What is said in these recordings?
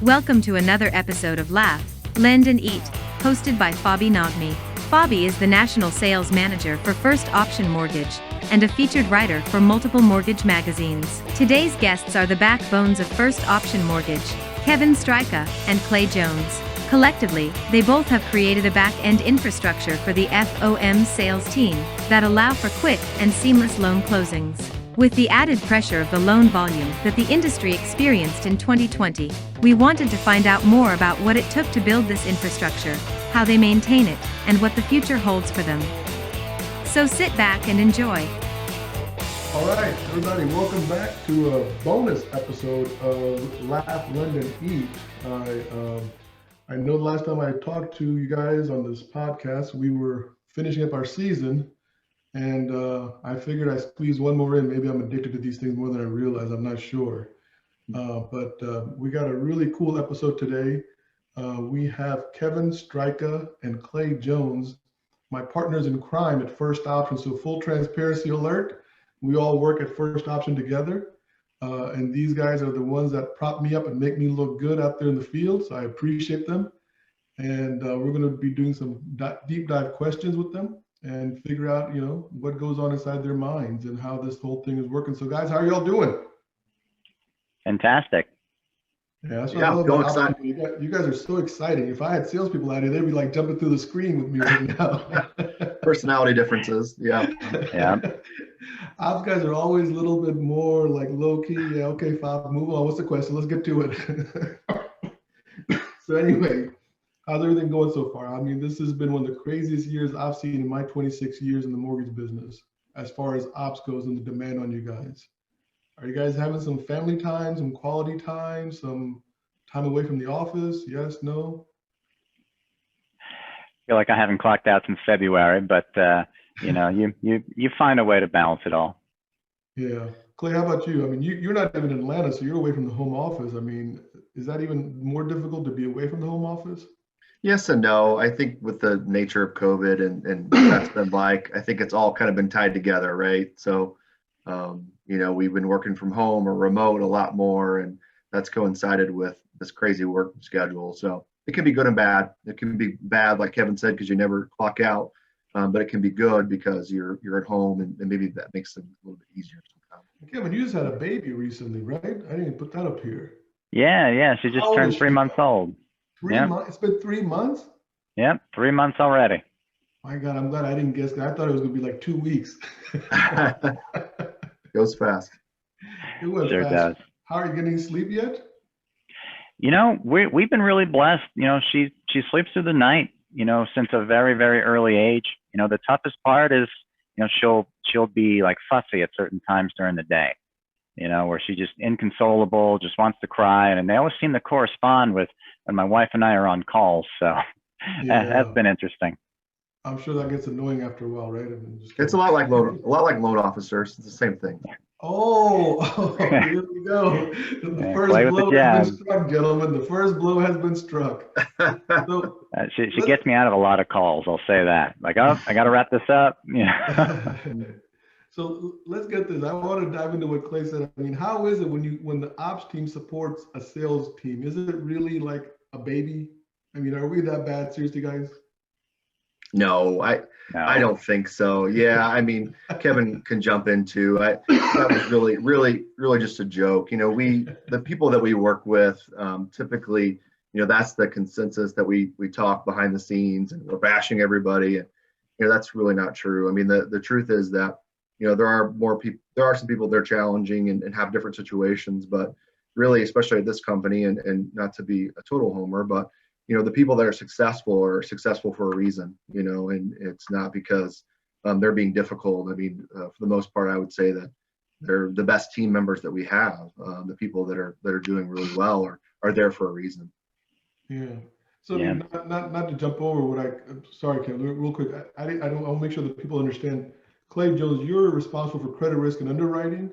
Welcome to another episode of Laugh, Lend and Eat, hosted by Fabi Nagmi. Fabi is the National Sales Manager for First Option Mortgage and a featured writer for multiple mortgage magazines. Today's guests are the backbones of First Option Mortgage, Kevin Strika and Clay Jones. Collectively, they both have created a back-end infrastructure for the FOM sales team that allow for quick and seamless loan closings. With the added pressure of the loan volume that the industry experienced in 2020, we wanted to find out more about what it took to build this infrastructure, how they maintain it, and what the future holds for them. So sit back and enjoy. All right, everybody, welcome back to a bonus episode of Laugh, Lend, and Eat. I know the last time I talked to you guys on this podcast, we were finishing up our season. And I figured I'd squeeze one more in. Maybe I'm addicted to these things more than I realize. I'm not sure. But we got a really cool episode today. We have Kevin Strika and Clay Jones, my partners in crime at First Option. So full transparency alert. We all work at First Option together. And these guys are the ones that prop me up and make me look good out there in the field. So I appreciate them. And we're going to be doing some deep dive questions with them and figure out, what goes on inside their minds and how this whole thing is working. So guys, how are y'all doing? Fantastic. Yeah, that's what I love about excited. You guys are so exciting. If I had salespeople out here, they'd be like jumping through the screen with me right now. Personality differences, yeah. Yeah. Ops guys are always a little bit more like low key. Yeah, okay, Fab, move on. What's the question? Let's get to it. So anyway, how's everything going so far? I mean, this has been one of the craziest years I've seen in my 26 years in the mortgage business, as far as ops goes and the demand on you guys. Are you guys having some family time, some quality time, some time away from the office? Yes, no? I feel like I haven't clocked out since February, but you find a way to balance it all. Yeah. Clay, how about you? I mean, you're not even in Atlanta, so you're away from the home office. I mean, is that even more difficult to be away from the home office? Yes and no. I think with the nature of COVID and that's been like, I think it's all kind of been tied together, right? So, we've been working from home or remote a lot more, and that's coincided with this crazy work schedule. So it can be good and bad. It can be bad, like Kevin said, because you never clock out, but it can be good because you're at home, and maybe that makes things a little bit easier sometimes. Kevin, you just had a baby recently, right? I didn't even put that up here. Yeah. She just turned 3 months old. 3 months? It's been 3 months? Yep, 3 months already. My God, I'm glad I didn't guess that. I thought it was going to be like 2 weeks. Goes fast. It was sure fast. Does. How are you getting sleep yet? We've been really blessed. She sleeps through the night, since a very, very early age. The toughest part is, she'll be like fussy at certain times during the day, where she's just inconsolable, just wants to cry. And they always seem to correspond with when my wife and I are on calls. So that's been interesting. I'm sure that gets annoying after a while, right? It's a lot like loan officers. It's the same thing. Oh, here we go. The first blow has been struck, gentlemen. The first blow has been struck. So, she gets me out of a lot of calls. I'll say that. Like, oh, I got to wrap this up. So let's get this. I want to dive into what Clay said. I mean, how is it when the ops team supports a sales team? Is it really like a baby? I mean, are we that bad? Seriously, guys? No, I don't think so. Yeah, I mean, Kevin can jump into. That was really just a joke. The people that we work with, typically, that's the consensus that we talk behind the scenes, and we're bashing everybody, and that's really not true. I mean, the truth is that there are more people. There are some people that are challenging and have different situations, but really, especially at this company, and not to be a total homer, but the people that are successful for a reason, and it's not because they're being difficult. I mean, for the most part, I would say that they're the best team members that we have. The people that are doing really well are there for a reason. Yeah. So yeah. Not to jump over sorry, Kevin, real quick. I'll make sure that people understand. Clay Jones, you're responsible for credit risk and underwriting,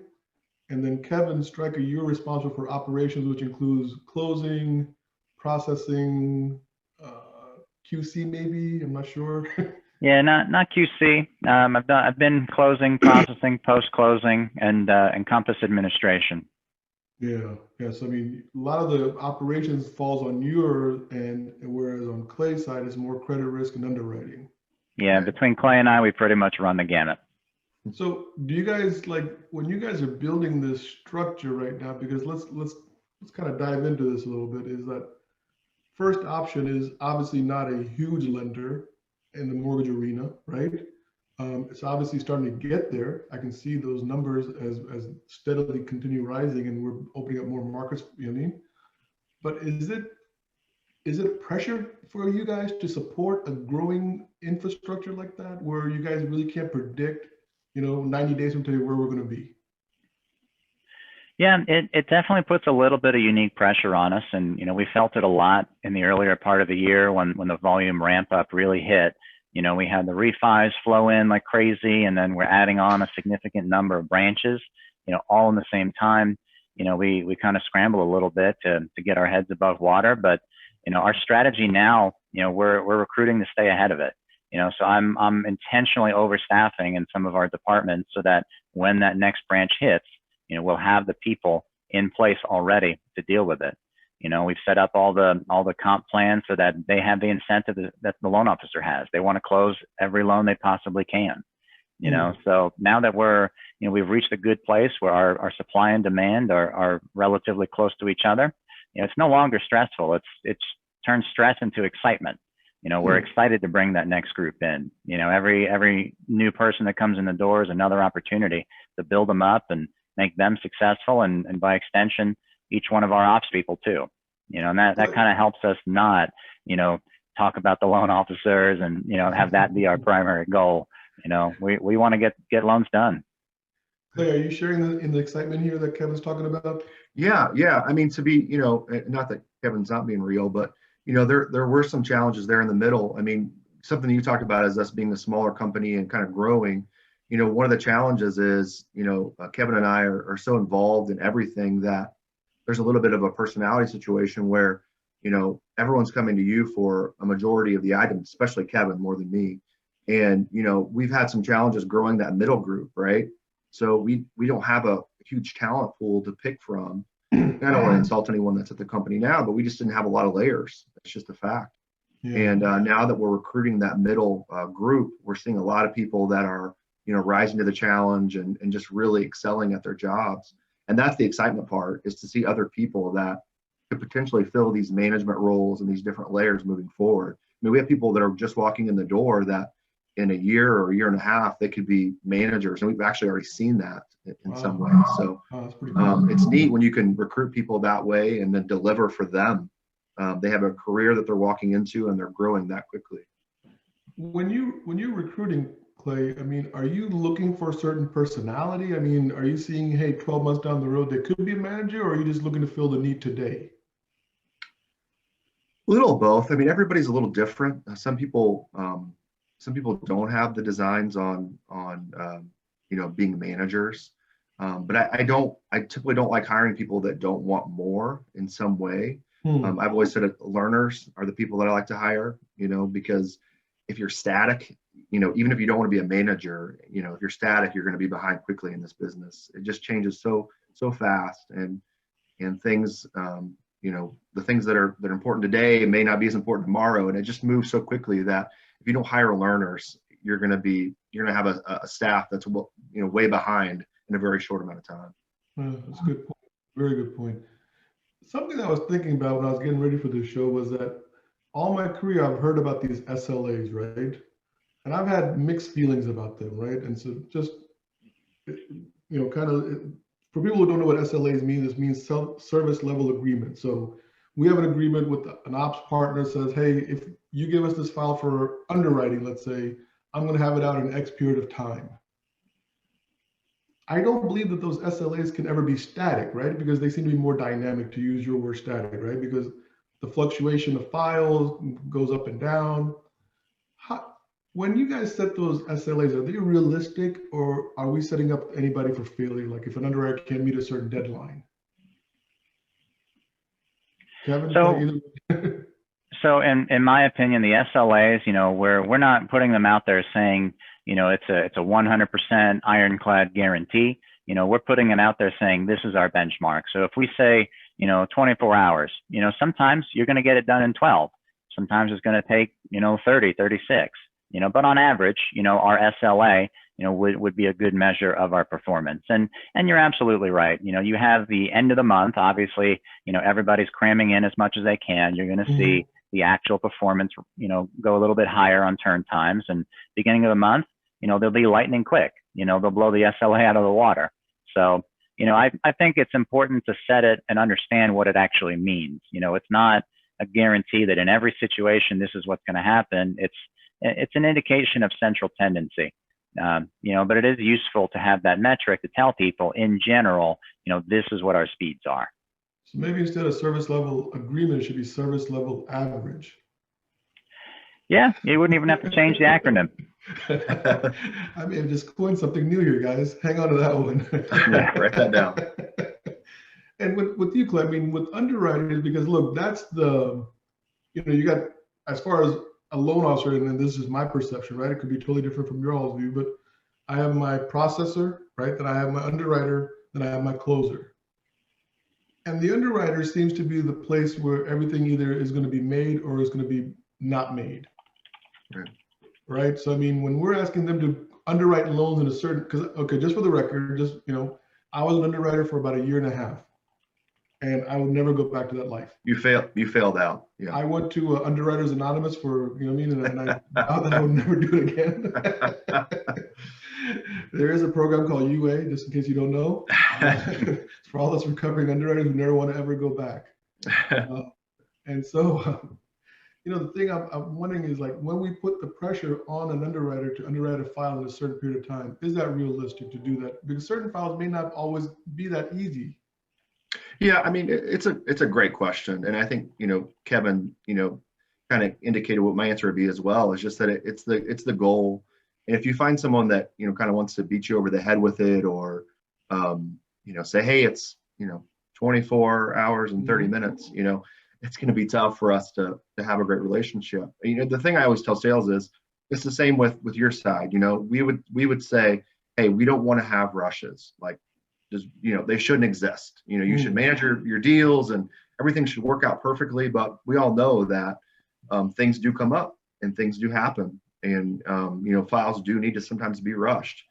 and then Kevin Strika, you're responsible for operations, which includes closing, processing, QC maybe, I'm not sure. Yeah, not QC. I've been closing, processing, post-closing, and Encompass administration. Yeah, yes. I mean, a lot of the operations falls on your end, whereas on Clay's side, it's more credit risk and underwriting. Yeah, Right. between Clay and I, we pretty much run the gamut. So, do you guys like when you guys are building this structure right now? Because let's kind of dive into this a little bit. Is that first option is obviously not a huge lender in the mortgage arena, right? It's obviously starting to get there. I can see those numbers as steadily continue rising, and we're opening up more markets. You know what I mean? But is it pressure for you guys to support a growing infrastructure like that, where you guys really can't predict, 90 days from today where we're going to be? Yeah, it definitely puts a little bit of unique pressure on us. And, we felt it a lot in the earlier part of the year when the volume ramp up really hit. We had the refis flow in like crazy, and then we're adding on a significant number of branches, all in the same time. We kind of scramble a little bit to get our heads above water. But, our strategy now, we're recruiting to stay ahead of it. So I'm intentionally overstaffing in some of our departments so that when that next branch hits, we'll have the people in place already to deal with it. We've set up all the comp plans so that they have the incentive that the loan officer has. They want to close every loan they possibly can. So now that we've reached a good place where our supply and demand are relatively close to each other, it's no longer stressful. It's turned stress into excitement. We're excited to bring that next group in. Every new person that comes in the door is another opportunity to build them up and make them successful, and by extension, each one of our ops people too. And that kind of helps us not, talk about the loan officers and, have that be our primary goal. We want to get loans done. Clay, are you sharing in the excitement here that Kevin's talking about? Yeah. I mean, to be, not that Kevin's not being real, but there were some challenges there in the middle. I mean, something you talked about is us being a smaller company and kind of growing. One of the challenges is, Kevin and I are so involved in everything that there's a little bit of a personality situation where, everyone's coming to you for a majority of the items, especially Kevin more than me. And, we've had some challenges growing that middle group, right? So we don't have a huge talent pool to pick from. I don't want to insult anyone that's at the company now, but we just didn't have a lot of layers. That's just a fact. Yeah. And now that we're recruiting that middle group, we're seeing a lot of people that are, rising to the challenge and just really excelling at their jobs. And that's the excitement part, is to see other people that could potentially fill these management roles and these different layers moving forward. I mean, we have people that are just walking in the door that in a year or a year and a half, they could be managers. And we've actually already seen that in some ways. So it's neat when you can recruit people that way and then deliver for them. They have a career that they're walking into and they're growing that quickly. When you're recruiting, Clay, I mean, are you looking for a certain personality? I mean, are you seeing, hey, 12 months down the road, they could be a manager, or are you just looking to fill the need today? A little of both. I mean, everybody's a little different. Some people don't have the designs on being managers. But I typically don't like hiring people that don't want more in some way. I've always said learners are the people that I like to hire, because if you're static, even if you don't want to be a manager, if you're static, you're going to be behind quickly in this business. It just changes so fast, and things, the things that are important today may not be as important tomorrow, and it just moves so quickly that if you don't hire learners, you're going to have a staff that's way behind in a very short amount of time. That's a good point. Very good point. Something I was thinking about when I was getting ready for this show was that all my career I've heard about these SLAs, right? And I've had mixed feelings about them, right? And so just, kind of, for people who don't know what SLAs mean, this means service level agreement. So we have an agreement with an ops partner that says, hey, if you give us this file for underwriting, let's say, I'm going to have it out in X period of time. I don't believe that those SLAs can ever be static, right? Because they seem to be more dynamic, to use your word static, right? Because the fluctuation of files goes up and down. When you guys set those SLAs, are they realistic, or are we setting up anybody for failure? Like if an underwriter can't meet a certain deadline? Kevin? So in my opinion, the SLAs, we're not putting them out there saying, it's a 100% ironclad guarantee. we're putting it out there saying this is our benchmark. So if we say, 24 hours, sometimes you're going to get it done in 12. Sometimes it's going to take, 30, 36, but on average, our SLA, would be a good measure of our performance. And you're absolutely right. You have the end of the month, obviously, everybody's cramming in as much as they can. You're going to see the actual performance, go a little bit higher on turn times, and beginning of the month, they'll be lightning quick, they'll blow the SLA out of the water. So, I think it's important to set it and understand what it actually means. It's not a guarantee that in every situation, this is what's going to happen. It's an indication of central tendency. But it is useful to have that metric to tell people in general, this is what our speeds are. So maybe instead of service level agreement, it should be service level average. Yeah, you wouldn't even have to change the acronym. I may have just coined something new here, guys. Hang on to that one. Yeah, write that down. And with you, Clay, I mean, with underwriters, because look, that's the, you got, as far as a loan officer, and then this is my perception, right? It could be totally different from your all's view, but I have my processor, right? Then I have my underwriter, then I have my closer. And the underwriter seems to be the place where everything either is going to be made or is going to be not made. Right. So, I mean, when we're asking them to underwrite loans in a certain, because, okay, just for the record, just, I was an underwriter for about 1.5 years. And I would never go back to that life. You failed out. Yeah. I went to Underwriters Anonymous for, and I vowed that I would never do it again. There is a program called UA, just in case you don't know. It's for all those recovering underwriters who never want to ever go back. And so, the thing I'm wondering is, like, when we put the pressure on an underwriter to underwrite a file in a certain period of time, is that realistic to do that? Because certain files may not always be that easy. Yeah, I mean, it's a great question, and I think Kevin kind of indicated what my answer would be as well. Is just that it's the goal, and if you find someone that kind of wants to beat you over the head with it, or say, hey, it's 24 hours and 30 minutes, it's going to be tough for us to have a great relationship. The thing I always tell sales is it's the same with your side. We would say, hey, we don't want to have rushes. Like, just, they shouldn't exist. You should manage your deals and everything should work out perfectly. But we all know that things do come up and things do happen. And, files do need to sometimes be rushed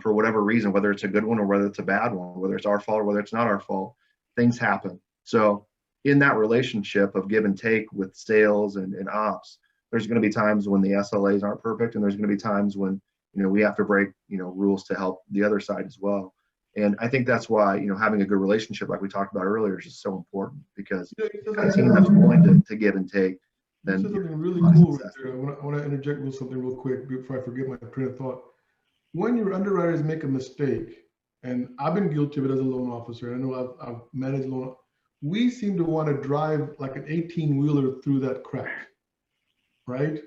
for whatever reason, whether it's a good one or whether it's a bad one, whether it's our fault or whether it's not our fault. Things happen. So in that relationship of give and take with sales and ops, there's going to be times when the SLAs aren't perfect, and there's going to be times when we have to break rules to help the other side as well. And I think that's why having a good relationship, like we talked about earlier, is just so important, because if a team that's willing to give and take, then this is something really cool right there. I want to interject with something real quick before I forget my train of thought. When your underwriters make a mistake, and I've been guilty of it as a loan officer, I know I've managed loan. We seem to want to drive like an 18-wheeler through that crack, right?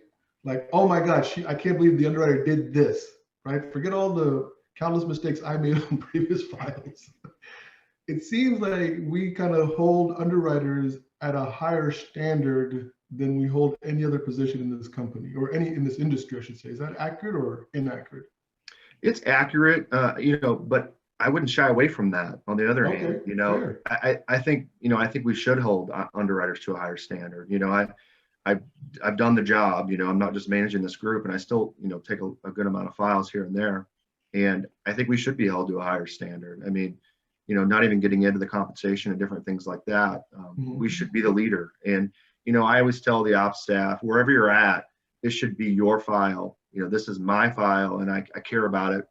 Like, oh my gosh, I can't believe the underwriter did this, right? Forget all the countless mistakes I made on previous files. It seems like we kind of hold underwriters at a higher standard than we hold any other position in this company, or in this industry, I should say. Is that accurate or inaccurate? It's accurate, but I wouldn't shy away from that. On the other hand, fair. I think we should hold underwriters to a higher standard. I've done the job. I'm not just managing this group, and I still take a good amount of files here and there. And I think we should be held to a higher standard. I mean, not even getting into the compensation and different things like that. We should be the leader. And I always tell the ops staff, wherever you're at, this should be your file. This is my file, and I care about it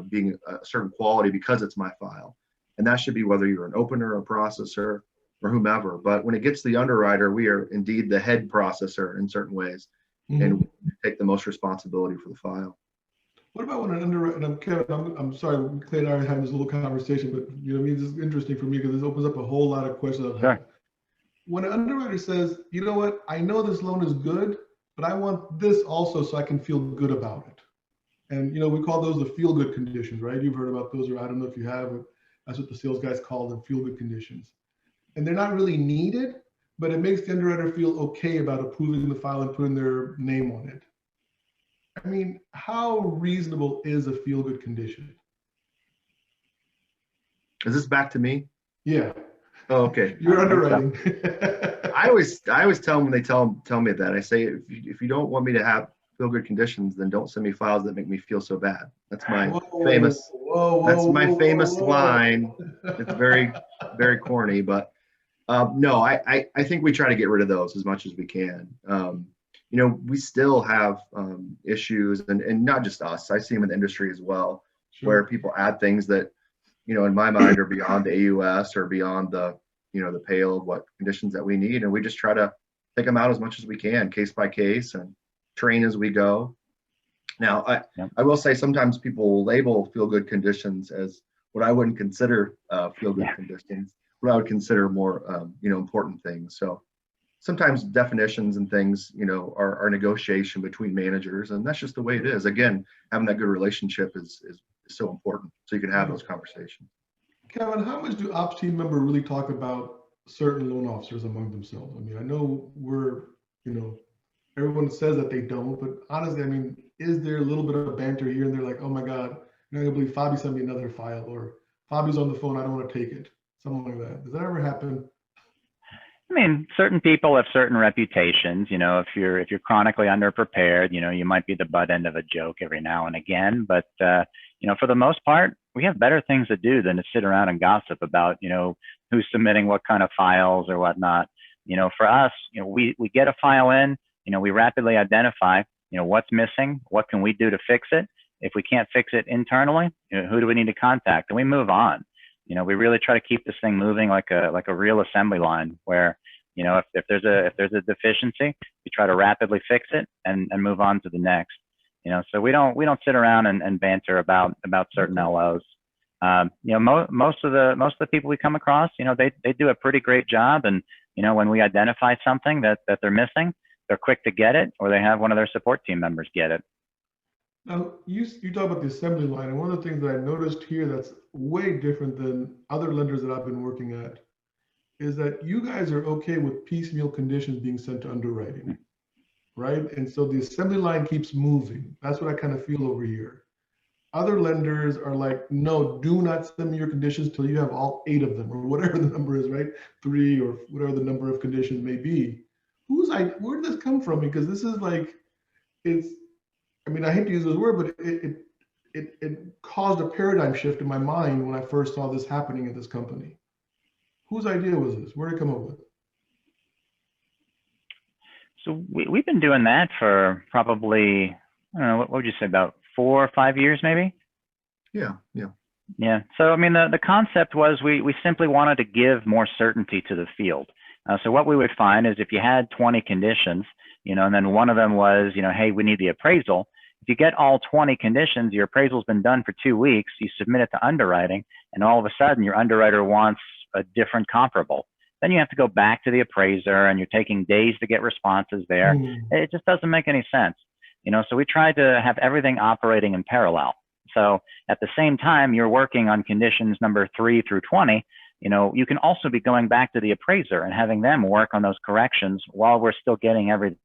being a certain quality because it's my file. And that should be whether you're an opener, a processor, or whomever. But when it gets to the underwriter, we are indeed the head processor in certain ways, and we take the most responsibility for the file. What about when an underwriter, and Kevin, I'm sorry, Clay and I are having this little conversation, but this is interesting for me because this opens up a whole lot of questions. Sure. When an underwriter says, you know what, I know this loan is good, but I want this also so I can feel good about it. And, we call those the feel-good conditions, right? You've heard about those, or I don't know if you have. That's what the sales guys call them, feel-good conditions. And they're not really needed, but it makes the underwriter feel okay about approving the file and putting their name on it. I mean, how reasonable is a feel-good condition? Is this back to me? Yeah. Oh, okay. You're underwriting. I always tell them when they tell me that, I say, if you don't want me to have feel good conditions, then don't send me files that make me feel so bad. That's my famous line. It's very, very corny, but no, I think we try to get rid of those as much as we can. You know, we still have issues, and not just us. I see them in the industry as well, where people add things that, you know, in my mind are beyond the AUS or beyond the, you know, the pale of what conditions that we need. And we just try to take them out as much as we can, case by case, and train as we go. Now, I will say sometimes people will label feel good conditions as what I wouldn't consider feel good conditions, what I would consider more, you know, important things. So sometimes definitions and things, you know, are negotiation between managers, and that's just the way it is. Again, having that good relationship is so important, so you can have those conversations. Kevin, how much do ops team members really talk about certain loan officers among themselves? I mean, I know you know, everyone says that they don't, but honestly, I mean, is there a little bit of banter here and there, like, oh my God, you're not gonna believe Fabi sent me another file, or Fabi's on the phone, I don't want to take it, something like that. Does that ever happen? I mean, certain people have certain reputations. You know, if you're chronically underprepared, you know, you might be the butt end of a joke every now and again. But you know, for the most part, we have better things to do than to sit around and gossip about, you know, who's submitting what kind of files or whatnot. You know, for us, you know, we get a file in, you know, we rapidly identify, you know, what's missing, what can we do to fix it. If we can't fix it internally, you know, who do we need to contact? And we move on. You know, we really try to keep this thing moving like a real assembly line, where, you know, if there's a deficiency, we try to rapidly fix it and move on to the next. You know, so we don't sit around and banter about certain LOs. You know, most of the people we come across, you know, they do a pretty great job, and you know, when we identify something that they're missing, they're quick to get it, or they have one of their support team members get it. Now, you talk about the assembly line, and one of the things that I noticed here that's way different than other lenders that I've been working at is that you guys are okay with piecemeal conditions being sent to underwriting, right? And so the assembly line keeps moving. That's what I kind of feel over here. Other lenders are like, no, do not send me your conditions till you have all 8 of them, or whatever the number is, right? 3, or whatever the number of conditions may be. Where did this come from? Because this is like, I mean, I hate to use this word, but it caused a paradigm shift in my mind when I first saw this happening at this company. Whose idea was this? Where did it come up with? So we've been doing that for probably, I don't know, what would you say, about 4 or 5 years, maybe? Yeah. So, I mean, the concept was we simply wanted to give more certainty to the field. So what we would find is if you had 20 conditions, you know, and then one of them was, you know, hey, we need the appraisal. If you get all 20 conditions, your appraisal's been done for 2 weeks, you submit it to underwriting, and all of a sudden your underwriter wants a different comparable. Then you have to go back to the appraiser, and you're taking days to get responses there. It just doesn't make any sense. You know, so we tried to have everything operating in parallel. So at the same time you're working on conditions number 3 through 20, you know, you can also be going back to the appraiser and having them work on those corrections while we're still getting everything.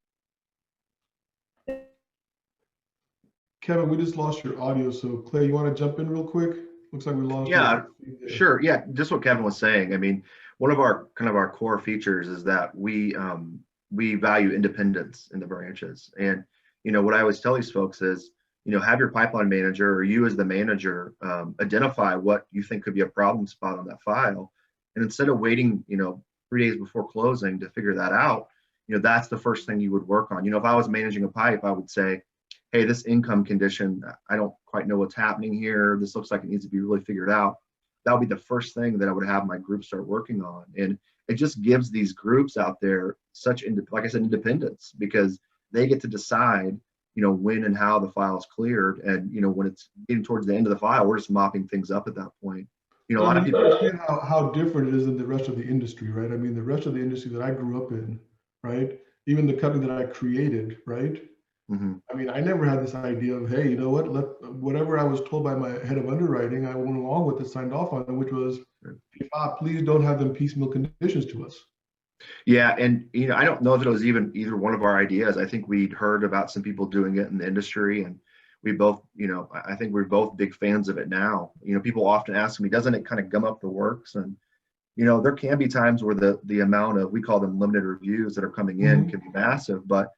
Kevin, we just lost your audio. So Clay, you want to jump in real quick? Looks like we lost. Yeah, sure. Yeah, just what Kevin was saying. I mean, one of our core features is that we value independence in the branches. And, you know, what I always tell these folks is, you know, have your pipeline manager, or you as the manager, identify what you think could be a problem spot on that file. And instead of waiting, you know, 3 days before closing to figure that out, you know, that's the first thing you would work on. You know, if I was managing a pipe, I would say, hey, this income condition, I don't quite know what's happening here. This looks like it needs to be really figured out. That would be the first thing that I would have my group start working on. And it just gives these groups out there such, like I said, independence, because they get to decide, you know, when and how the file is cleared. And, you know, when it's getting towards the end of the file, we're just mopping things up at that point. You know, a lot of people understand how different it is than the rest of the industry, right? I mean, the rest of the industry that I grew up in, right? Even the company that I created, right? I mean, I never had this idea of, hey, you know what, whatever I was told by my head of underwriting, I went along with it, signed off on it, which was, please don't have them piecemeal conditions to us. Yeah, and you know, I don't know if it was even either one of our ideas. I think we'd heard about some people doing it in the industry, and we both, I think we're both big fans of it now. People often ask me, doesn't it kind of gum up the works? And there can be times where the amount of, we call them limited reviews that are coming in can be massive, but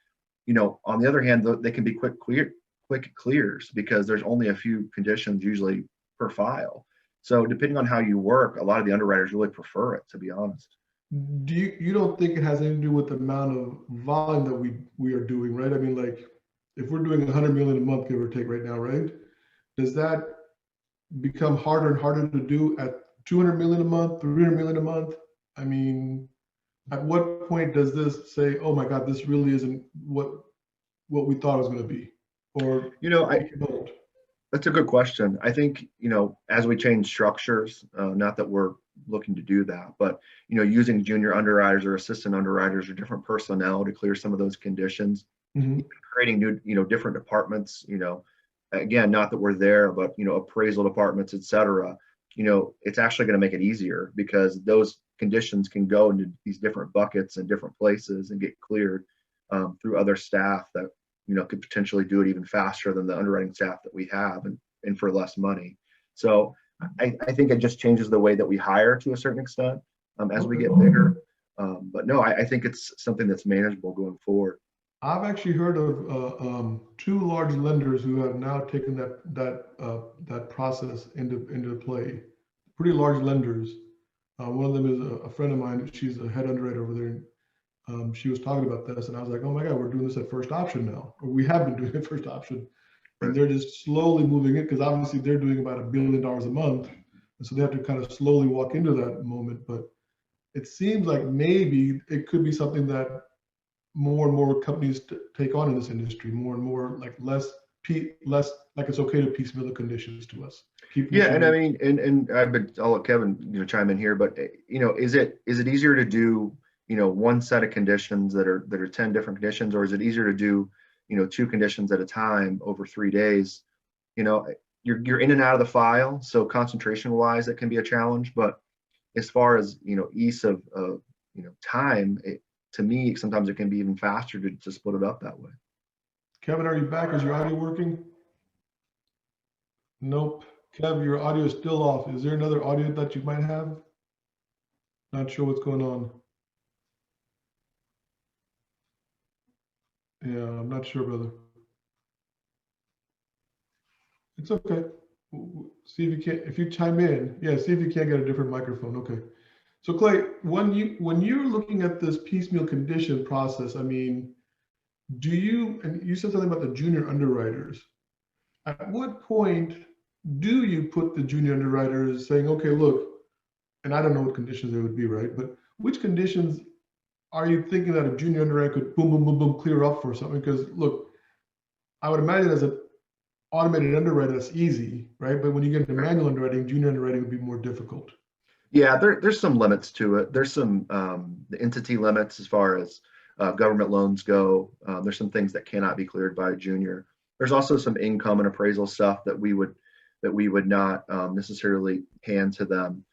on the other hand, they can be quick clears because there's only a few conditions usually per file. So depending on how you work, a lot of the underwriters really prefer it, to be honest. Do you don't think it has anything to do with the amount of volume that we are doing, right? I mean, like if we're doing 100 million a month, give or take right now, right? Does that become harder and harder to do at 200 million a month, 300 million a month? I mean, at what point does this say, oh my God, this really isn't what we thought it was going to be? Or, that's a good question. I think, as we change structures, not that we're looking to do that, but, using junior underwriters or assistant underwriters or different personnel to clear some of those conditions, creating new, different departments, again, not that we're there, but, appraisal departments, et cetera, it's actually going to make it easier because those conditions can go into these different buckets and different places and get cleared through other staff that, could potentially do it even faster than the underwriting staff that we have and for less money. So I think it just changes the way that we hire to a certain extent as we get bigger. But no, I think it's something that's manageable going forward. I've actually heard of 2 large lenders who have now taken that process into play. Pretty large lenders. One of them is a friend of mine. She's a head underwriter over there. She was talking about this, and I was like, "Oh my God, we're doing this at First Option now, or we have been doing it First Option." And they're just slowly moving it because obviously they're doing about $1 billion a month, and so they have to kind of slowly walk into that moment. But it seems like maybe it could be something that more and more companies take on in this industry, more and more like less like it's okay to piecemeal the conditions to us. And I mean, and I'll let Kevin chime in here, but is it easier to do one set of conditions that are 10 different conditions, or is it easier to do 2 conditions at a time over 3 days? You're in and out of the file, so concentration wise it can be a challenge, but as far as ease of time, to me sometimes it can be even faster to split it up that way. Kevin, are you back? Is your audio working? Nope. Kev, your audio is still off. Is there another audio that you might have? Not sure what's going on. Yeah, I'm not sure, brother. It's okay. See if you chime in. Yeah, see if you can't get a different microphone. Okay. So Clay, when you're looking at this piecemeal condition process, I mean, and you said something about the junior underwriters. At what point do you put the junior underwriters saying, okay, look, and I don't know what conditions there would be, right? But which conditions are you thinking that a junior underwriter could boom, boom, boom, boom, clear up for something? Because look, I would imagine as an automated underwriter, that's easy, right? But when you get into manual underwriting, junior underwriting would be more difficult. Yeah, there's some limits to it. There's some the entity limits as far as government loans go. There's some things that cannot be cleared by a junior. There's also some income and appraisal stuff that we would not necessarily hand to them.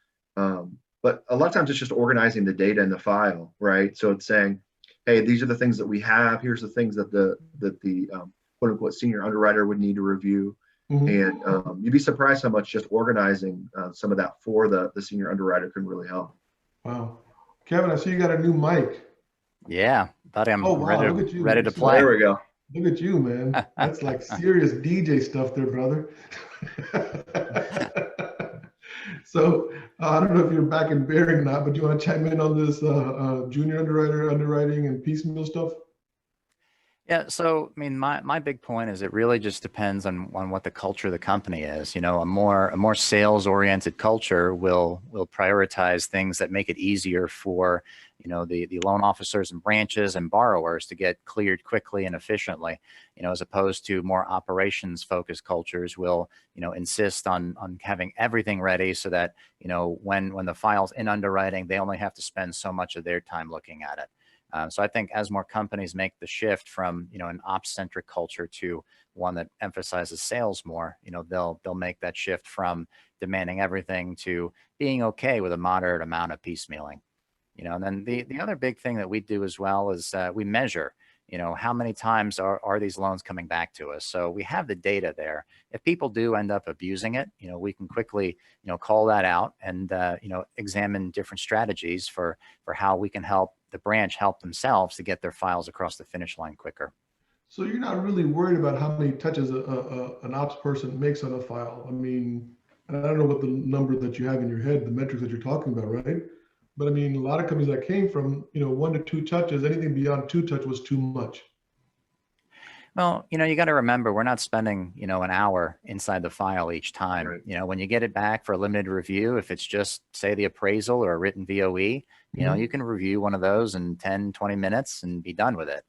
But a lot of times it's just organizing the data in the file, right? So it's saying, hey, these are the things that we have. Here's the things that the quote unquote senior underwriter would need to review. And you'd be surprised how much just organizing some of that for the senior underwriter can really help. Wow. Kevin, I see you got a new mic. Yeah, thought I'm ready to So, play. There we go. Look at you, man. That's like serious DJ stuff there, brother. So I don't know if you're back in bearing or not, but do you want to chime in on this junior underwriting and piecemeal stuff? Yeah, so I mean, my big point is it really just depends on what the culture of the company is. A more sales oriented culture will prioritize things that make it easier for the loan officers and branches and borrowers to get cleared quickly and efficiently. As opposed to more operations focused cultures will insist on having everything ready so that when the file's in underwriting, they only have to spend so much of their time looking at it. So I think as more companies make the shift from an ops-centric culture to one that emphasizes sales more, they'll make that shift from demanding everything to being okay with a moderate amount of piecemealing. And then the other big thing that we do as well is we measure. how many times are these loans coming back to us? So we have the data there. If people do end up abusing it, we can quickly, call that out and, examine different strategies for how we can help the branch help themselves to get their files across the finish line quicker. So you're not really worried about how many touches an ops person makes on a file. I mean, and I don't know what the number that you have in your head, the metrics that you're talking about, right? But I mean, a lot of companies I came from, 1 to 2 touches, anything beyond 2 touch was too much. Well, you got to remember, we're not spending, an hour inside the file each time. Right. When you get it back for a limited review, if it's just, say, the appraisal or a written VOE, you can review one of those in 10, 20 minutes and be done with it.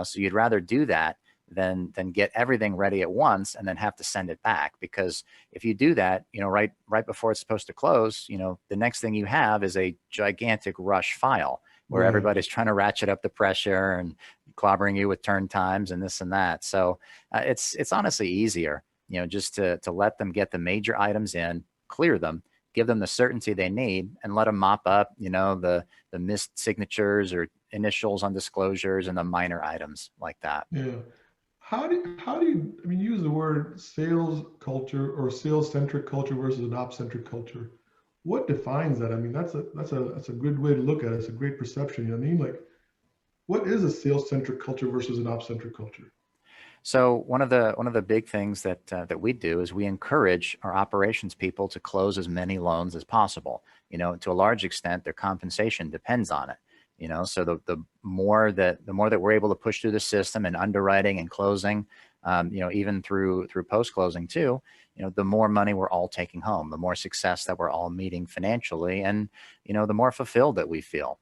So you'd rather do that than get everything ready at once and then have to send it back. Because if you do that, right before it's supposed to close, the next thing you have is a gigantic rush file where everybody's trying to ratchet up the pressure and clobbering you with turn times and this and that. So it's honestly easier, just to let them get the major items in, clear them, give them the certainty they need, and let them mop up, the missed signatures or initials on disclosures and the minor items like that. Yeah. How do you, I mean, use the word sales culture or sales centric culture versus an ops centric culture? What defines that? I mean, that's a good way to look at it. It's a great perception. You know what I mean? Like, what is a sales centric culture versus an ops centric culture? So one of the big things that we do is we encourage our operations people to close as many loans as possible. To a large extent, their compensation depends on it. So the more that we're able to push through the system and underwriting and closing, even through post closing too, the more money we're all taking home, the more success that we're all meeting financially, and the more fulfilled that we feel.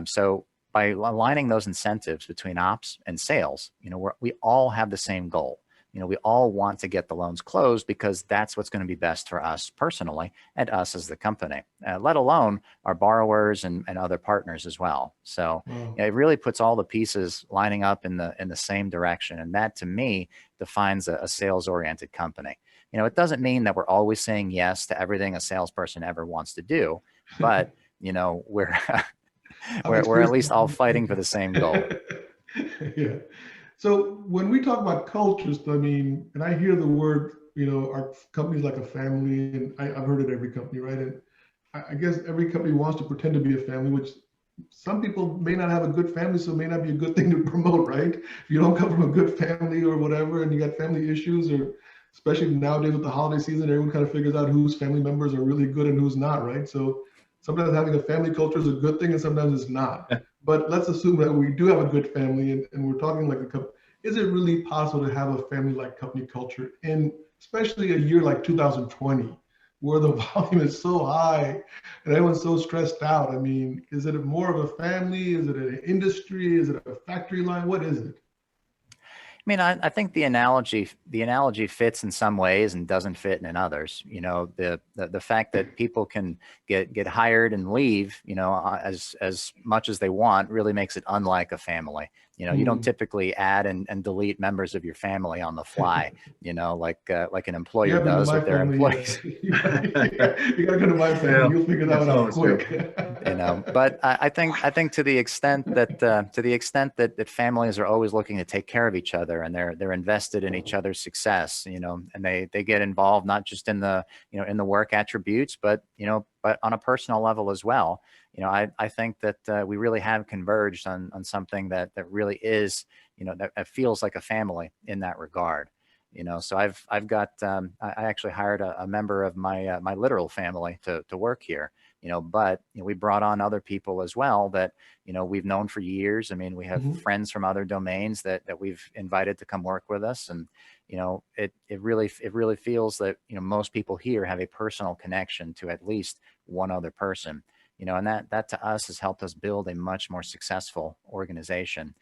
So by aligning those incentives between ops and sales, we all have the same goal. We all want to get the loans closed because that's what's going to be best for us personally and us as the company, let alone our borrowers and other partners as well. So it really puts all the pieces lining up in the same direction. And that, to me, defines a sales-oriented company. It doesn't mean that we're always saying yes to everything a salesperson ever wants to do, but we're we're at least all fighting for the same goal. Yeah. So when we talk about cultures, I mean, and I hear the word, our company's like a family, and I've heard it every company, right? And I guess every company wants to pretend to be a family, which some people may not have a good family, so it may not be a good thing to promote, right? If you don't come from a good family or whatever, and you got family issues, or especially nowadays with the holiday season, everyone kind of figures out whose family members are really good and who's not, right? So sometimes having a family culture is a good thing and sometimes it's not. But let's assume that we do have a good family and we're talking like a couple. Is it really possible to have a family-like company culture in especially a year like 2020, where the volume is so high and everyone's so stressed out? I mean, is it more of a family? Is it an industry? Is it a factory line? What is it? I mean, I think the analogy fits in some ways and doesn't fit in others. The fact that people can get hired and leave, as much as they want, really makes it unlike a family. You don't typically add and delete members of your family on the fly, like an employer does with their employees. You gotta go to my family. You'll figure that one out quick. But I think to the extent that families are always looking to take care of each other and they're invested in each other's success, and they get involved not just in the in the work attributes, but on a personal level as well. I think that we really have converged on something that really is, that feels like a family in that regard. So I've got, I actually hired a member of my literal family to work here, but we brought on other people as well that, we've known for years. I mean, we have friends from other domains that we've invited to come work with us. And, it really feels that, most people here have a personal connection to at least one other person. And that to us has helped us build a much more successful organization,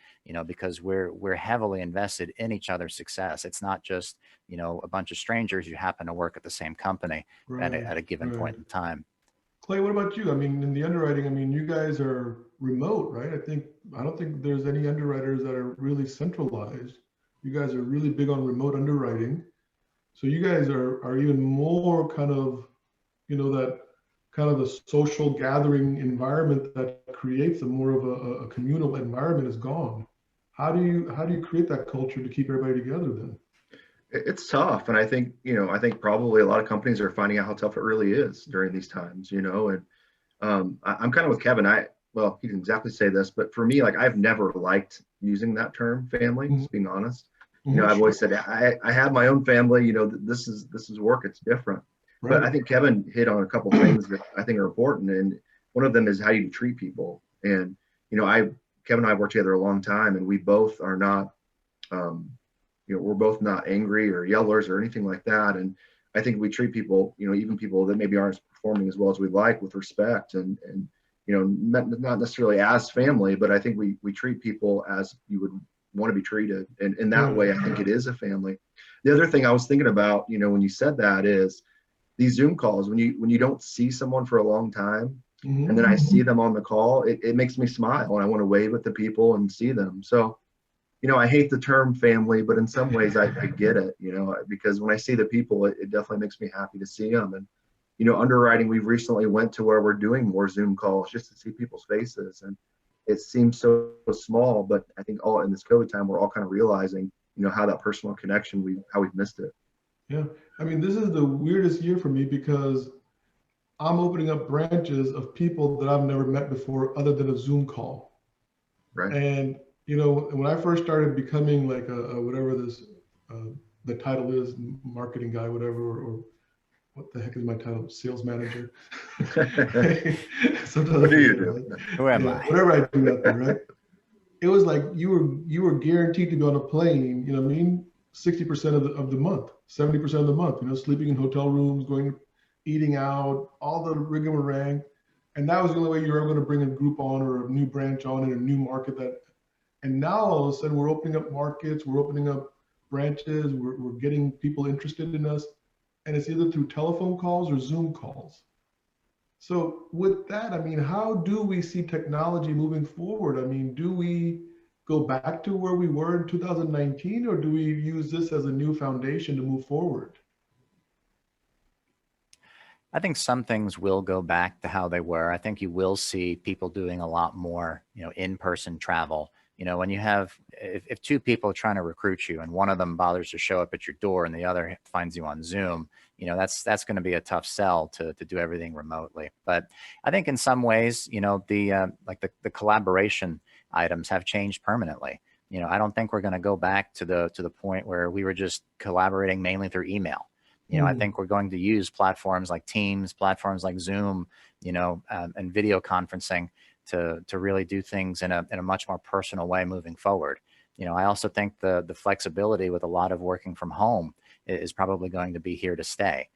because we're heavily invested in each other's success. It's not just, a bunch of strangers who happen to work at the same company at a given point in time. Clay, what about you? I mean, in the underwriting, I mean, you guys are remote, right? I don't think there's any underwriters that are really centralized. You guys are really big on remote underwriting. So you guys are even more kind of, that kind of the social gathering environment that creates a more of a communal environment is gone. How do you create that culture to keep everybody together then? It's tough, and I think probably a lot of companies are finding out how tough it really is during these times, and I'm kind of with Kevin. Well, he didn't exactly say this, but for me, like I've never liked using that term family, Mhm. just being honest. Mhm, I've sure. always said I have my own family. This is work. It's different. But Right. I think Kevin hit on a couple things that I think are important, and one of them is how you treat people. And Kevin and I worked together a long time, and we both are not, um, we're both not angry or yellers or anything like that. And I think we treat people, even people that maybe aren't performing as well as we'd like, with respect and not necessarily as family, but I think we treat people as you would want to be treated. And in that way, I think it is a family. The other thing I was thinking about, when you said that, is these Zoom calls, when you don't see someone for a long time, and then I see them on the call, it makes me smile and I want to wave at the people and see them. So, I hate the term family, but in some ways I get it, because when I see the people, it definitely makes me happy to see them. And, underwriting, we've recently went to where we're doing more Zoom calls just to see people's faces. And it seems so small, but I think all in this COVID time, we're all kind of realizing, how that personal connection, how we've missed it. Yeah. I mean, this is the weirdest year for me because I'm opening up branches of people that I've never met before other than a Zoom call. Right. And, when I first started becoming like a whatever this, the title is, marketing guy, whatever, or what the heck is my title? Sales manager. Sometimes What I do you forget, do? right? Who am Yeah, I? whatever I do out there, right? It was like you were guaranteed to be on a plane, 60% of the month, 70% of the month, sleeping in hotel rooms, going, eating out, all the rigmarole. And that was the only way you were ever going to bring a group on or a new branch on in a new market and now all of a sudden we're opening up markets, we're opening up branches, we're getting people interested in us. And it's either through telephone calls or Zoom calls. So with that, I mean, how do we see technology moving forward? I mean, do we go back to where we were in 2019, or do we use this as a new foundation to move forward? I think some things will go back to how they were. I think you will see people doing a lot more, in-person travel. When you have, if two people are trying to recruit you and one of them bothers to show up at your door and the other finds you on Zoom, that's going to be a tough sell to do everything remotely. But I think in some ways, the collaboration items have changed permanently. I don't think we're going to go back to the point where we were just collaborating mainly through email. I think we're going to use platforms like Teams, platforms like Zoom, and video conferencing to really do things in a much more personal way moving forward. I also think the flexibility with a lot of working from home is probably going to be here to stay.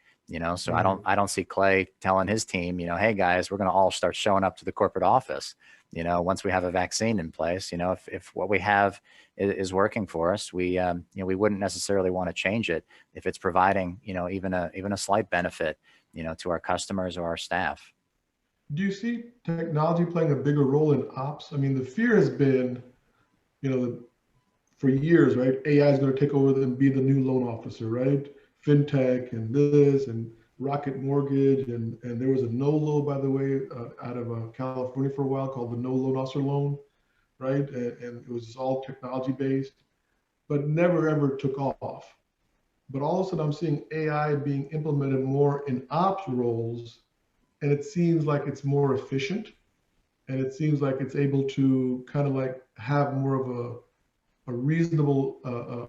So I don't see Clay telling his team, hey guys, we're going to all start showing up to the corporate office. Once we have a vaccine in place, if what we have is working for us, we wouldn't necessarily want to change it if it's providing, even a slight benefit, to our customers or our staff. Do you see technology playing a bigger role in ops? I mean, the fear has been, for years, right? AI is going to take over and be the new loan officer, right? Fintech and this and Rocket Mortgage. And there was a NOLO, by the way, out of California for a while called the No Loan Officer Loan, right? And it was all technology based, but never ever took off. But all of a sudden, I'm seeing AI being implemented more in ops roles, and it seems like it's more efficient, and it seems like it's able to kind of like have more of a reasonable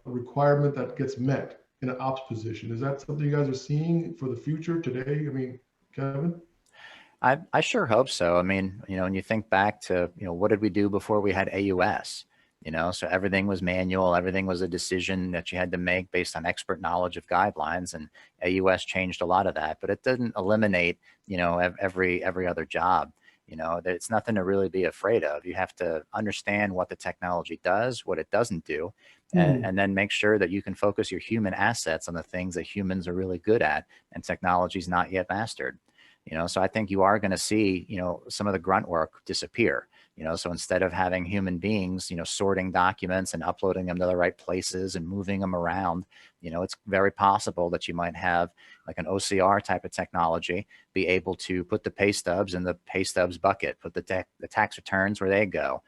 requirement that gets met in an ops position. Is that something you guys are seeing for the future today? I mean, Kevin? I sure hope so. I mean, when you think back to, what did we do before we had AUS? So everything was manual, everything was a decision that you had to make based on expert knowledge of guidelines, and AUS changed a lot of that, but it didn't eliminate, every other job. It's nothing to really be afraid of. You have to understand what the technology does, what it doesn't do, and then make sure that you can focus your human assets on the things that humans are really good at and technology's not yet mastered. So I think you are going to see, some of the grunt work disappear. So instead of having human beings, sorting documents and uploading them to the right places and moving them around, it's very possible that you might have like an OCR type of technology be able to put the pay stubs in the pay stubs bucket, put the tax returns where they go,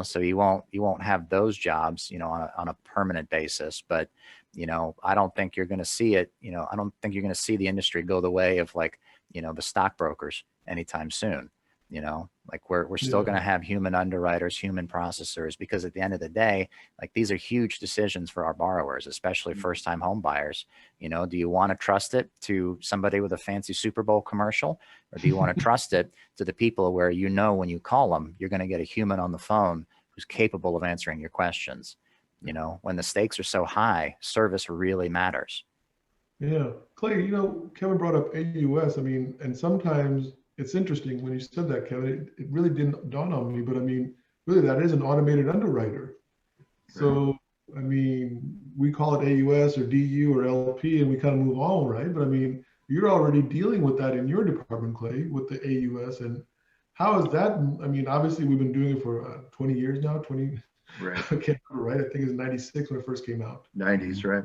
so you won't have those jobs, on a permanent basis. But, I don't think you're going to see it, I don't think you're going to see the industry go the way of like, the stockbrokers anytime soon. Like we're still going to have human underwriters, human processors, because at the end of the day, like these are huge decisions for our borrowers, especially first-time home buyers. Do you want to trust it to somebody with a fancy Super Bowl commercial, or do you want to trust it to the people where, when you call them, you're going to get a human on the phone who's capable of answering your questions? When the stakes are so high, service really matters. Yeah. Clay, Kevin brought up AUS. I mean, and sometimes it's interesting when you said that, Kevin, it really didn't dawn on me, but I mean, really that is an automated underwriter. So, I mean, we call it AUS or DU or LP and we kind of move on, right? But I mean, you're already dealing with that in your department, Clay, with the AUS. And how is that? I mean, obviously we've been doing it for 20 years now, 20, Right. I can't remember, right? I think it's 96 when it first came out. 90s, right?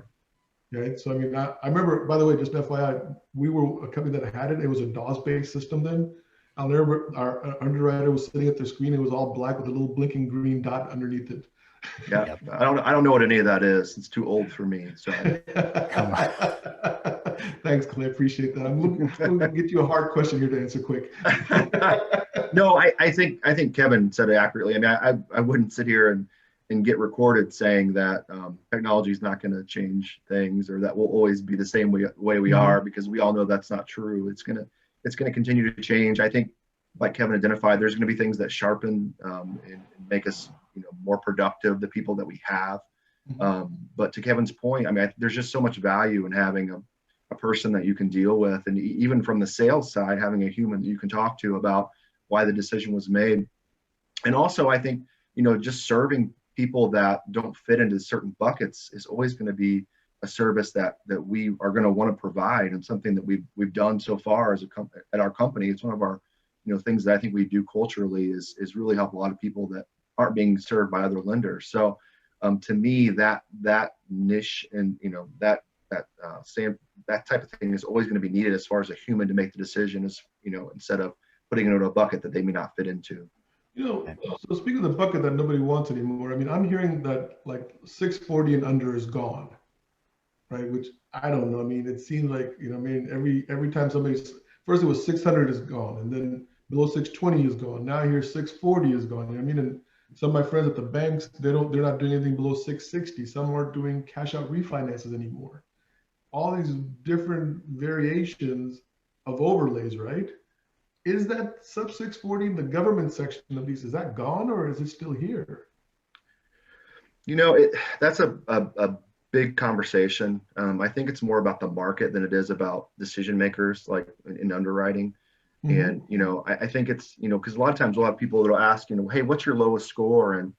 Right. So, I mean, I remember, by the way, just FYI, we were a company that had it. It was a DOS-based system then. I'll never, our underwriter was sitting at their screen. It was all black with a little blinking green dot underneath it. Yeah. Yep. I don't know what any of that is. It's too old for me. So Thanks, Clay. Appreciate that. I'm going to get you a hard question here to answer quick. No, I think Kevin said it accurately. I mean, I wouldn't sit here and get recorded saying that technology is not going to change things, or that will always be the same way we are, because we all know that's not true. It's going to continue to change. I think, like Kevin identified, there's going to be things that sharpen and make us more productive, the people that we have. But to Kevin's point, I mean, there's just so much value in having a person that you can deal with, and even from the sales side, having a human that you can talk to about why the decision was made. And also, I think just serving people that don't fit into certain buckets is always going to be a service that we are going to want to provide, and something that we've done so far as at our company. It's one of our things that I think we do culturally is really help a lot of people that aren't being served by other lenders. So to me, that niche and that type of thing is always going to be needed as far as a human to make the decision, is instead of putting it into a bucket that they may not fit into. So speaking of the bucket that nobody wants anymore, I mean, I'm hearing that like 640 and under is gone, right? Which I don't know. I mean, it seems like, I mean, every time first it was 600 is gone, and then below 620 is gone. Now I hear 640 is gone. I mean, and some of my friends at the banks, they're not doing anything below 660. Some aren't doing cash out refinances anymore. All these different variations of overlays, right? Is that sub 640 in the government section of these, is that gone, or is it still here? That's a big conversation. I think it's more about the market than it is about decision makers, like in underwriting. And, I think it's, because a lot of times we'll have people that'll ask, hey, what's your lowest score? And,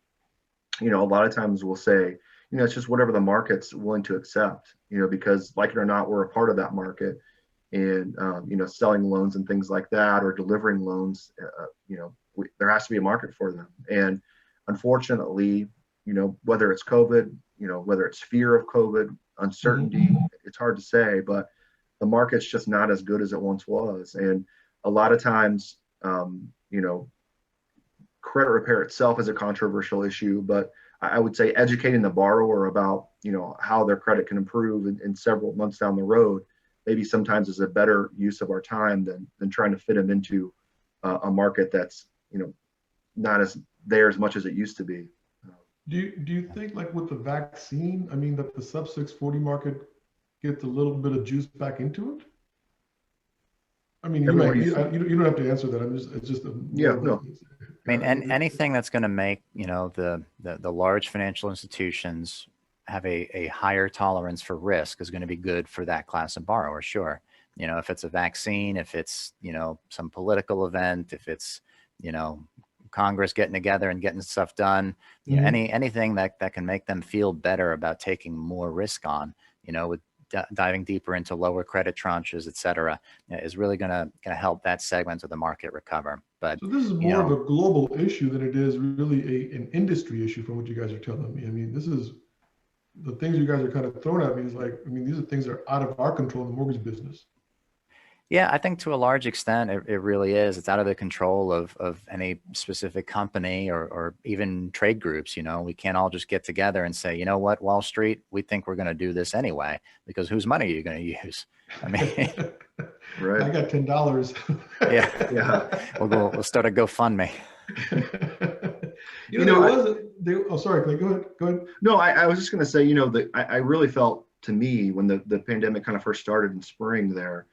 a lot of times we'll say, it's just whatever the market's willing to accept, because like it or not, we're a part of that market. And, selling loans and things like that, or delivering loans, there has to be a market for them. And unfortunately, whether it's COVID, whether it's fear of COVID, uncertainty, it's hard to say, but the market's just not as good as it once was. And a lot of times, credit repair itself is a controversial issue, but I would say educating the borrower about, how their credit can improve in several months down the road, maybe sometimes is a better use of our time than trying to fit them into a market that's, not as there as much as it used to be. Do you think, like with the vaccine, I mean, that the sub 640 market gets a little bit of juice back into it? I mean, you don't have to answer that. It's just no. I mean, and anything that's going to make, the large financial institutions have a higher tolerance for risk is going to be good for that class of borrower. Sure. If it's a vaccine, if it's, some political event, if it's, Congress getting together and getting stuff done, anything that can make them feel better about taking more risk on, would diving deeper into lower credit tranches, et cetera, is really going to help that segment of the market recover. But so this is more of a global issue than it is really an industry issue, from what you guys are telling me. I mean, this is the things you guys are kind of throwing at me is like, I mean, these are things that are out of our control in the mortgage business. Yeah, I think to a large extent, it really is. It's out of the control of any specific company or even trade groups. We can't all just get together and say, you know what, Wall Street, we think we're going to do this anyway, because whose money are you going to use? I mean, right. I got $10. Yeah. We'll start a GoFundMe. Sorry, go ahead. No, I was just going to say, that I really felt, to me, when the pandemic kind of first started in spring there,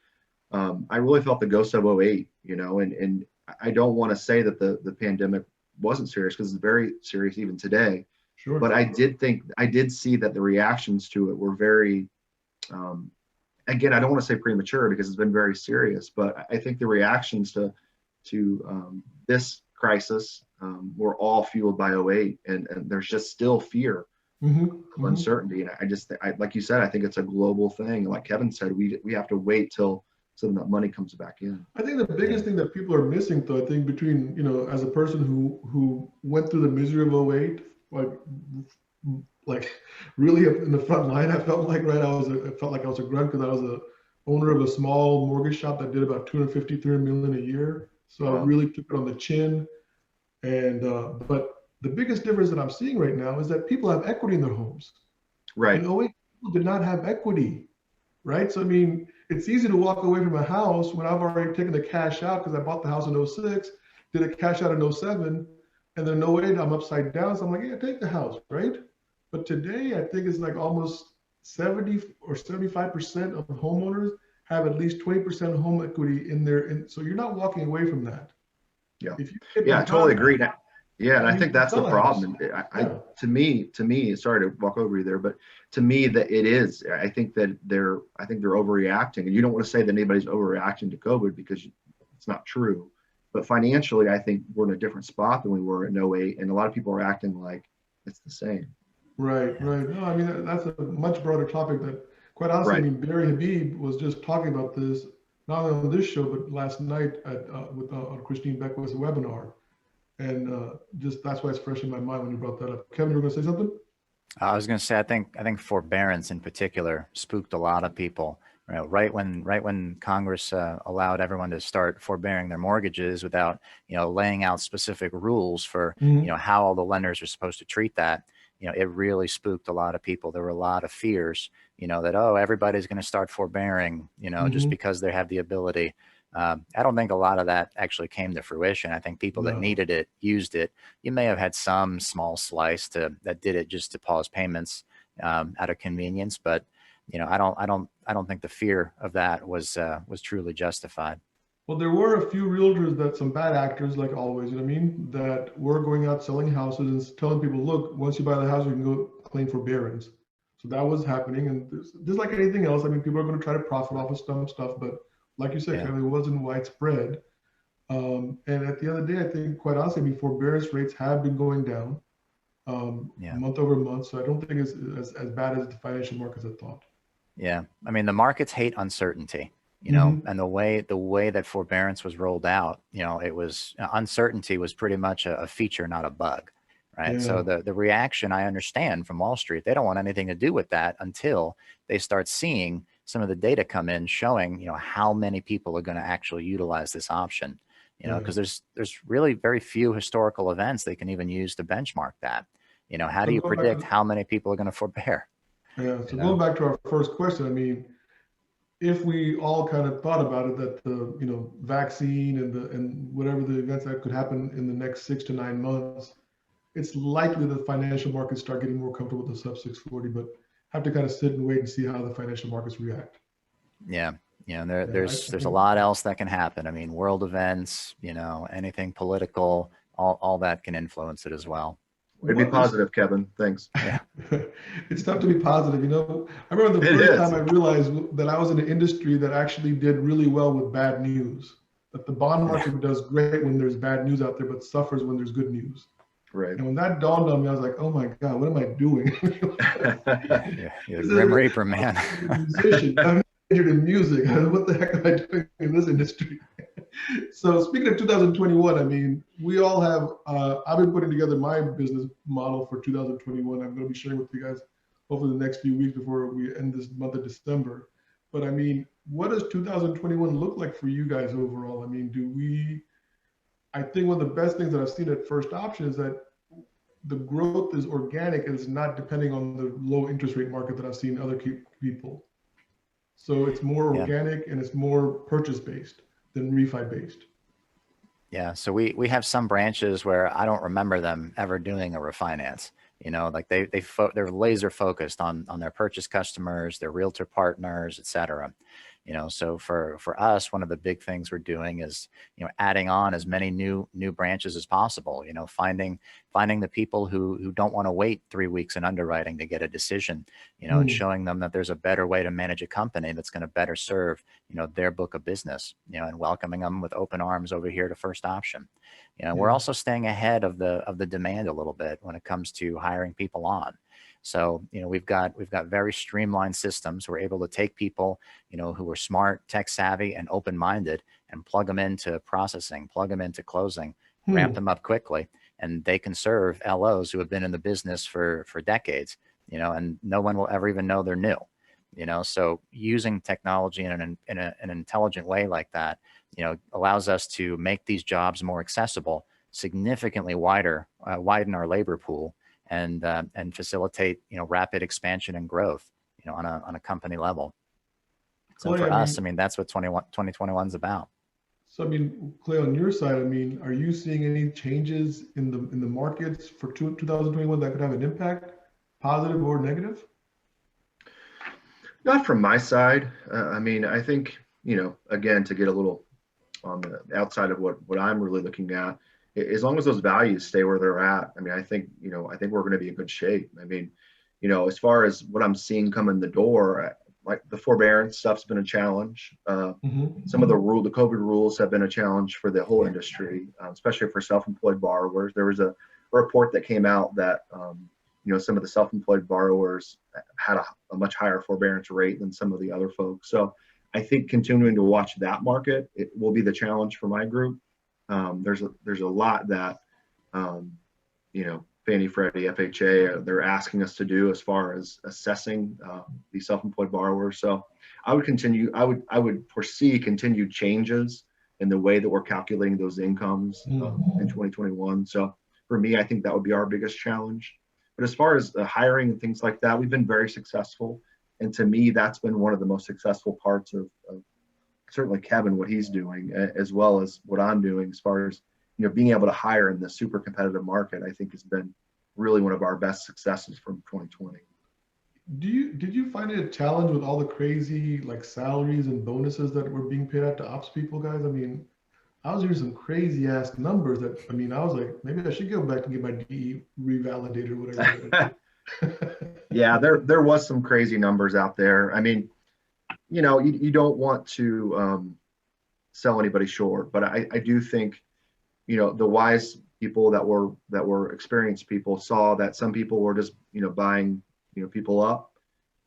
I really felt the ghost of 08, and I don't want to say that the pandemic wasn't serious, because it's very serious even today. Sure. But I did see that the reactions to it were very, again, I don't want to say premature, because it's been very serious, but I think the reactions to this crisis were all fueled by 08, and there's just still fear of uncertainty. And I like you said, I think it's a global thing. Like Kevin said, we have to wait till so that money comes back in. I think the biggest thing that people are missing, though, I think between, as a person who went through the misery of 08, like really in the front line, I felt like, right, I felt like I was a grunt, because I was a owner of a small mortgage shop that did about 250, 300 million a year. So I really took it on the chin. And, but the biggest difference that I'm seeing right now is that people have equity in their homes. Right. In 08, people did not have equity, right? So, I mean, it's easy to walk away from a house when I've already taken the cash out, because I bought the house in 06, did a cash out in 07, and then in 08, I'm upside down. So I'm like, yeah, take the house, right? But today, I think it's like almost 70 or 75% of homeowners have at least 20% home equity in there. So you're not walking away from that. Yeah. I totally agree. Yeah, and I think that's the problem. To me, sorry to walk over you there, but to me that it is. I think they're overreacting, and you don't want to say that anybody's overreacting to COVID, because it's not true. But financially, I think we're in a different spot than we were in 08, and a lot of people are acting like it's the same. Right. No, I mean, that's a much broader topic that, quite honestly, I mean, Barry Habib was just talking about this, not only on this show, but last night with Christine Beckwith's webinar. And just that's why it's fresh in my mind when you brought that up. Kevin, you were going to say something? I was going to say, I think forbearance in particular spooked a lot of people. Right when Congress allowed everyone to start forbearing their mortgages without laying out specific rules for how all the lenders are supposed to treat that, it really spooked a lot of people. There were a lot of fears, that everybody's going to start forbearing, just because they have the ability. I don't think a lot of that actually came to fruition. I think people that needed it used it. You may have had some small slice that did it just to pause payments out of convenience, but I don't think the fear of that was truly justified. Well, there were a few realtors some bad actors, like always, that were going out selling houses and telling people, look, once you buy the house, you can go claim forbearance. So that was happening, and just like anything else, I mean, people are going to try to profit off of some stuff, but like you said, Kevin, it wasn't widespread. And at the end of the day, I think, quite honestly, I mean, forbearance rates have been going down month over month. So I don't think it's as bad as the financial markets had thought. Yeah. I mean, the markets hate uncertainty, and the way that forbearance was rolled out, it was uncertainty was pretty much a feature, not a bug. Right. Yeah. So the reaction, I understand, from Wall Street, they don't want anything to do with that until they start seeing some of the data come in showing, how many people are going to actually utilize this option, because there's really very few historical events they can even use to benchmark that. How do you predict how many people are going to forbear? Yeah. So going back to our first question, I mean, if we all kind of thought about it, that the, vaccine and whatever the events that could happen in the next 6 to 9 months, it's likely that financial markets start getting more comfortable with the sub 640, but have to kind of sit and wait and see how the financial markets react. Yeah. There's a lot else that can happen. I mean, world events, anything political, all that can influence it as well. Way to be positive, Kevin. Thanks. Yeah. It's tough to be positive. I remember the first time I realized that I was in an industry that actually did really well with bad news. That the bond market does great when there's bad news out there, but suffers when there's good news. Right. And when that dawned on me, I was like, oh my God, what am I doing? You're the Grim Reaper, man. I'm a musician. I'm majored in music. What the heck am I doing in this industry? So speaking of 2021, I mean, we all have, I've been putting together my business model for 2021. I'm going to be sharing with you guys hopefully the next few weeks before we end this month of December. But I mean, what does 2021 look like for you guys overall? I mean, I think one of the best things that I've seen at First Option is that the growth is organic and it's not depending on the low interest rate market that I've seen other people. So it's more organic and it's more purchase based than refi based. Yeah, so we have some branches where I don't remember them ever doing a refinance. You know, like they're laser focused on their purchase customers, their realtor partners, et cetera. You know, so for us, one of the big things we're doing is, you know, adding on as many new branches as possible. You know, finding the people who don't want to wait 3 weeks in underwriting to get a decision. You know, and showing them that there's a better way to manage a company that's going to better serve, you know, their book of business. You know, and welcoming them with open arms over here to First Option. You know, we're also staying ahead of the demand a little bit when it comes to hiring people on. So, you know, we've got very streamlined systems. We're able to take people, you know, who are smart, tech savvy, and open-minded, and plug them into processing, plug them into closing, ramp them up quickly, and they can serve LOs who have been in the business for decades, you know, and no one will ever even know they're new, you know. So using technology in an intelligent way like that, you know, allows us to make these jobs more accessible, significantly widen our labor pool, and facilitate, you know, rapid expansion and growth, you know, on a company level. So Clay, for us, I mean, that's what 2021 is about. So I mean, Clay, on your side, I mean, are you seeing any changes in the markets for 2021 that could have an impact, positive or negative? Not from my side. I mean, I think, you know, again, to get a little on the outside of what I'm really looking at, as long as those values stay where they're at, I mean, I think we're going to be in good shape. I mean, you know, as far as what I'm seeing come in the door, like the forbearance stuff's been a challenge. Some of the COVID rules have been a challenge for the whole industry, especially for self-employed borrowers. There was a report that came out that, you know, some of the self-employed borrowers had a much higher forbearance rate than some of the other folks. So I think continuing to watch that market, it will be the challenge for my group. There's a lot that, you know, Fannie, Freddie, FHA, they're asking us to do as far as assessing these self-employed borrowers. So I would foresee continued changes in the way that we're calculating those incomes in 2021. So for me, I think that would be our biggest challenge. But as far as the hiring and things like that, we've been very successful. And to me, that's been one of the most successful parts of certainly Kevin, what he's doing, as well as what I'm doing, as far as, you know, being able to hire in the super competitive market, I think has been really one of our best successes from 2020. Did you find it a challenge with all the crazy like salaries and bonuses that were being paid out to ops people, guys? I mean, I was hearing some crazy ass numbers that, I mean, I was like, maybe I should go back and get my DE revalidated or whatever. Yeah, there was some crazy numbers out there. I mean, you know, you don't want to sell anybody short, but I do think, you know, the wise people that were experienced people saw that some people were just, you know, buying, you know, people up.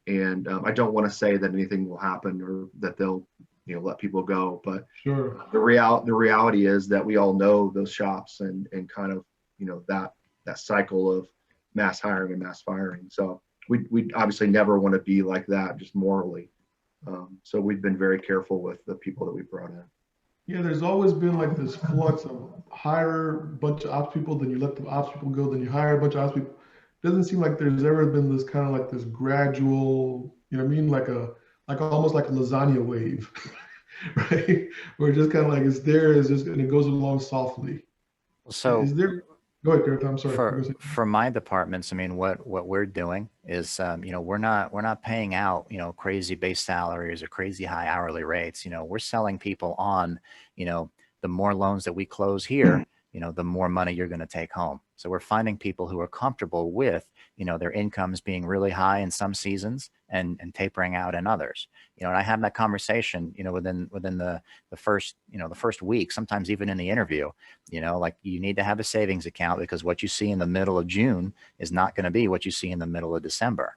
And I don't want to say that anything will happen or that they'll, you know, let people go, but sure. The reality is that we all know those shops and kind of, you know, that cycle of mass hiring and mass firing. So we obviously never want to be like that, just morally. So we've been very careful with the people that we brought in. Yeah, there's always been like this flux of hire a bunch of ops people, then you let the ops people go, then you hire a bunch of ops people. Doesn't seem like there's ever been this kind of like this gradual, you know what I mean? Like almost like a lasagna wave, right? Where it just kind of like it's there, it's just, and it goes along softly. So is there, go ahead, Gareth, I'm sorry. For my departments, I mean, what we're doing is, you know, we're not paying out, you know, crazy base salaries or crazy high hourly rates. You know, we're selling people on, you know, the more loans that we close here, the more money you're going to take home. So we're finding people who are comfortable with, their incomes being really high in some seasons and tapering out in others. And I have that conversation, within the first week, sometimes even in the interview, like you need to have a savings account because what you see in the middle of June is not going to be what you see in the middle of December.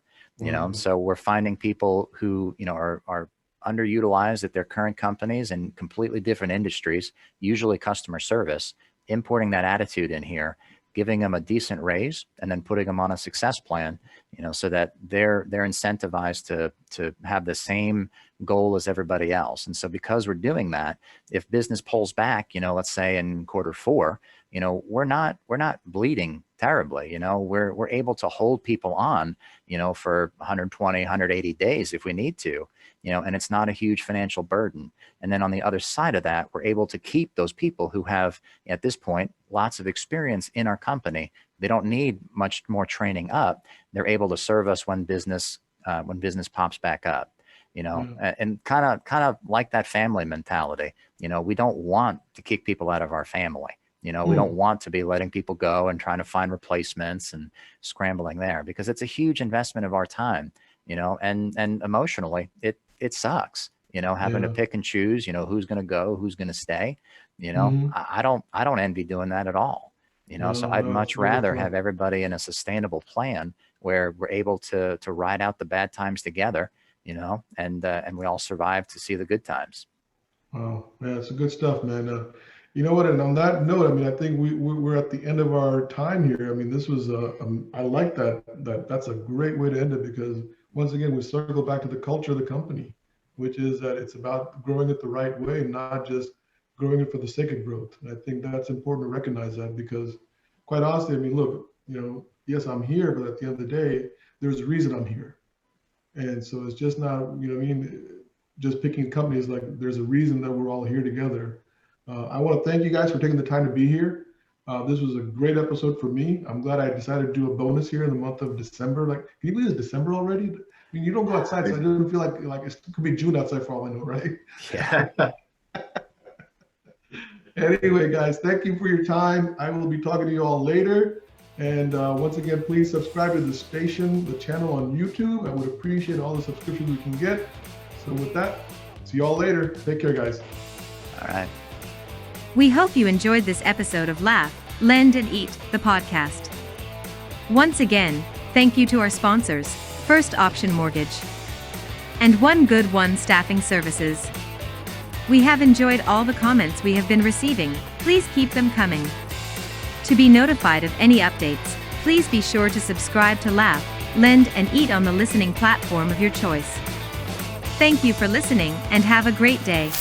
So we're finding people who, are underutilized at their current companies in completely different industries, usually customer service, importing that attitude in here, giving them a decent raise, and then putting them on a success plan, so that they're incentivized to have the same goal as everybody else. And so because we're doing that, if business pulls back, let's say in Q4, we're not bleeding terribly. We're able to hold people on, for 120, 180 days if we need to, and it's not a huge financial burden. And then on the other side of that, we're able to keep those people who have, at this point, lots of experience in our company. They don't need much more training up. They're able to serve us when business pops back up, and kind of like that family mentality. We don't want to kick people out of our family. We don't want to be letting people go and trying to find replacements and scrambling there, because it's a huge investment of our time, and emotionally it sucks, having to pick and choose, who's going to go, who's going to stay. I don't envy doing that at all. So I'd much rather have everybody in a sustainable plan where we're able to ride out the bad times together, and we all survive to see the good times. Wow, man, it's good stuff, man. You know what? And on that note, I mean, I think we're at the end of our time here. I mean, this was I like that. That's a great way to end it, because once again, we circle back to the culture of the company, which is that it's about growing it the right way, not just growing it for the sake of growth. And I think that's important to recognize that, because quite honestly, I mean, look, yes, I'm here, but at the end of the day, there's a reason I'm here. And so it's just not, just picking companies. Like, there's a reason that we're all here together. I want to thank you guys for taking the time to be here. This was a great episode for me. I'm glad I decided to do a bonus here in the month of December. Like, can you believe it's December already? I mean, you don't go outside, so I didn't feel like it could be June outside for all I know, right? Yeah. Anyway, guys, thank you for your time. I will be talking to you all later. And once again, please subscribe to the station, the channel on YouTube. I would appreciate all the subscriptions we can get. So with that, see you all later. Take care, guys. All right. We hope you enjoyed this episode of Laugh, Lend and Eat, the podcast. Once again, thank you to our sponsors, First Option Mortgage and One Good One Staffing Services. We have enjoyed all the comments we have been receiving. Please keep them coming. To be notified of any updates, please be sure to subscribe to Laugh, Lend and Eat on the listening platform of your choice. Thank you for listening and have a great day.